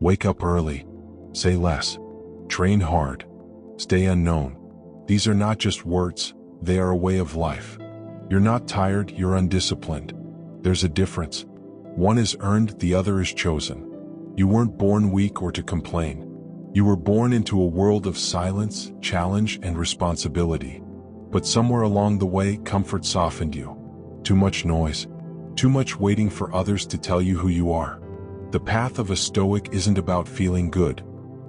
Wake up early. Say less. Train hard. Stay unknown. These are not just words, they are a way of life. You're not tired, you're undisciplined. There's a difference. One is earned, the other is chosen. You weren't born weak or to complain. You were born into a world of silence, challenge, and responsibility. But somewhere along the way, comfort softened you. Too much noise. Too much waiting for others to tell you who you are. The path of a Stoic isn't about feeling good.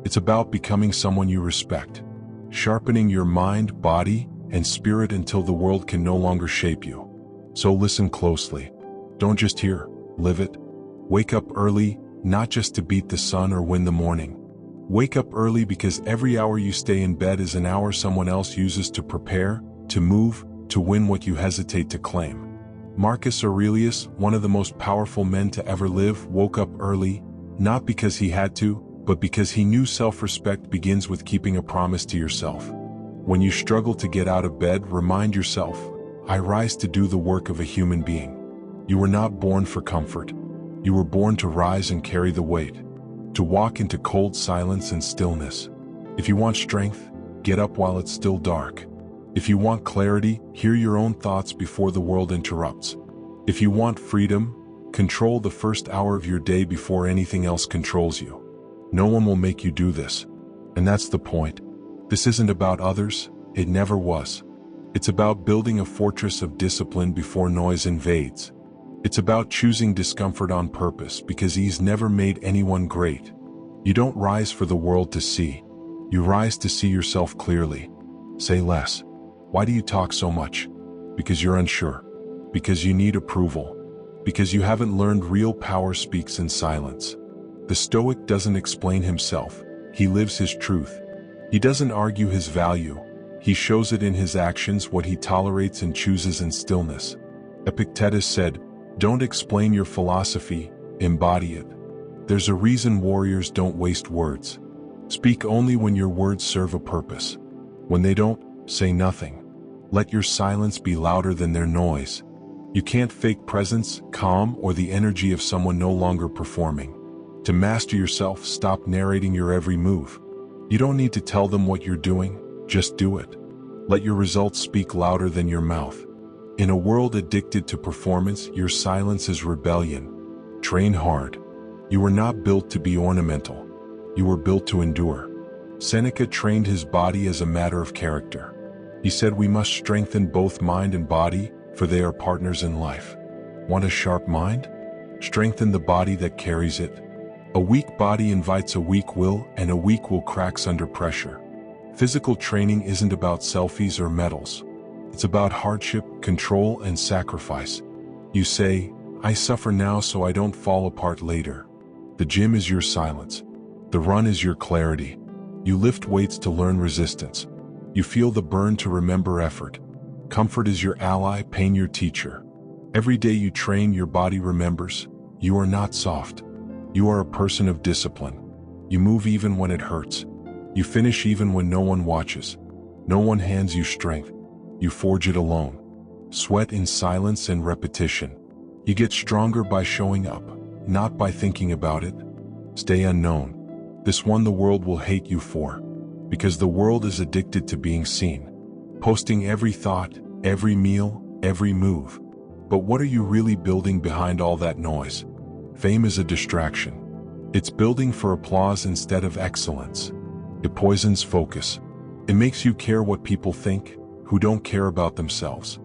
It's about becoming someone you respect. Sharpening your mind, body, and spirit until the world can no longer shape you. So listen closely. Don't just hear, live it. Wake up early, not just to beat the sun or win the morning. Wake up early because every hour you stay in bed is an hour someone else uses to prepare, to move, to win what you hesitate to claim. Marcus Aurelius, one of the most powerful men to ever live, woke up early, not because he had to, but because he knew self-respect begins with keeping a promise to yourself. When you struggle to get out of bed, remind yourself, I rise to do the work of a human being. You were not born for comfort. You were born to rise and carry the weight, to walk into cold silence and stillness. If you want strength, get up while it's still dark. If you want clarity, hear your own thoughts before the world interrupts. If you want freedom, control the first hour of your day before anything else controls you. No one will make you do this. And that's the point. This isn't about others, it never was. It's about building a fortress of discipline before noise invades. It's about choosing discomfort on purpose because ease never made anyone great. You don't rise for the world to see. You rise to see yourself clearly. Say less. Why do you talk so much? Because you're unsure. Because you need approval. Because you haven't learned real power speaks in silence. The Stoic doesn't explain himself. He lives his truth. He doesn't argue his value. He shows it in his actions, what he tolerates and chooses in stillness. Epictetus said, don't explain your philosophy, embody it. There's a reason warriors don't waste words. Speak only when your words serve a purpose. When they don't, say nothing. Let your silence be louder than their noise. You can't fake presence, calm, or the energy of someone no longer performing. To master yourself, stop narrating your every move. You don't need to tell them what you're doing, just do it. Let your results speak louder than your mouth. In a world addicted to performance, your silence is rebellion. Train hard. You were not built to be ornamental. You were built to endure. Seneca trained his body as a matter of character. He said we must strengthen both mind and body, for they are partners in life. Want a sharp mind? Strengthen the body that carries it. A weak body invites a weak will, and a weak will cracks under pressure. Physical training isn't about selfies or medals. It's about hardship, control, and sacrifice. You say, I suffer now so I don't fall apart later. The gym is your silence. The run is your clarity. You lift weights to learn resistance. You feel the burn to remember effort. Comfort is your ally, pain your teacher. Every day you train, your body remembers. You are not soft. You are a person of discipline. You move even when it hurts. You finish even when no one watches. No one hands you strength. You forge it alone. Sweat in silence and repetition. You get stronger by showing up, not by thinking about it. Stay unknown. This one the world will hate you for. Because the world is addicted to being seen. Posting every thought, every meal, every move. But what are you really building behind all that noise? Fame is a distraction. It's building for applause instead of excellence. It poisons focus. It makes you care what people think, who don't care about themselves.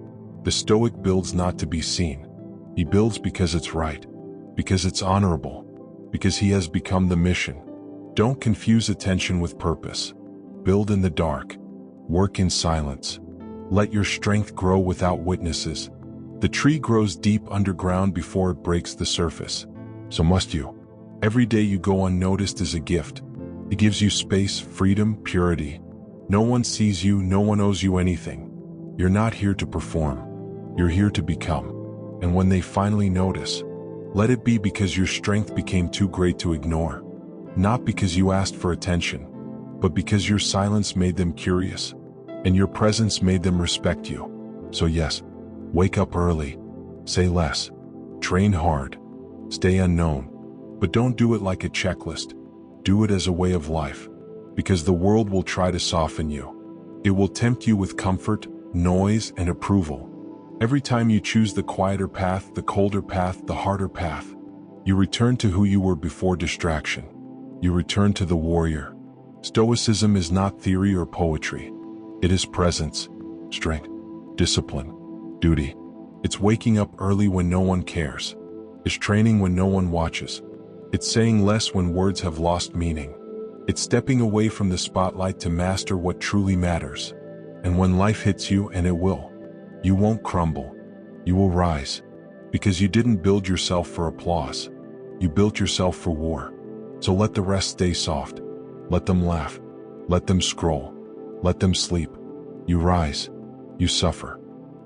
The Stoic builds not to be seen. He builds because it's right. Because it's honorable. Because he has become the mission. Don't confuse attention with purpose. Build in the dark. Work in silence. Let your strength grow without witnesses. The tree grows deep underground before it breaks the surface. So must you. Every day you go unnoticed is a gift. It gives you space, freedom, purity. No one sees you, no one owes you anything. You're not here to perform. You're here to become. And when they finally notice, let it be because your strength became too great to ignore. Not because you asked for attention, but because your silence made them curious, and your presence made them respect you. So yes, wake up early, say less, train hard, stay unknown, but don't do it like a checklist. do it as a way of life. Because the world will try to soften you. It will tempt you with comfort, noise, and approval. Every time you choose the quieter path, the colder path, the harder path, you return to who you were before distraction. You return to the warrior. Stoicism is not theory or poetry. It is presence, strength, discipline, duty. It's waking up early when no one cares. It's training when no one watches. It's saying less when words have lost meaning. It's stepping away from the spotlight to master what truly matters. And when life hits you, and it will, you won't crumble. You will rise. Because you didn't build yourself for applause. You built yourself for war. So let the rest stay soft. Let them laugh. Let them scroll. Let them sleep. You rise. You suffer.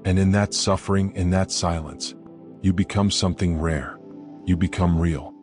And in that suffering, in that silence, you become something rare. You become real.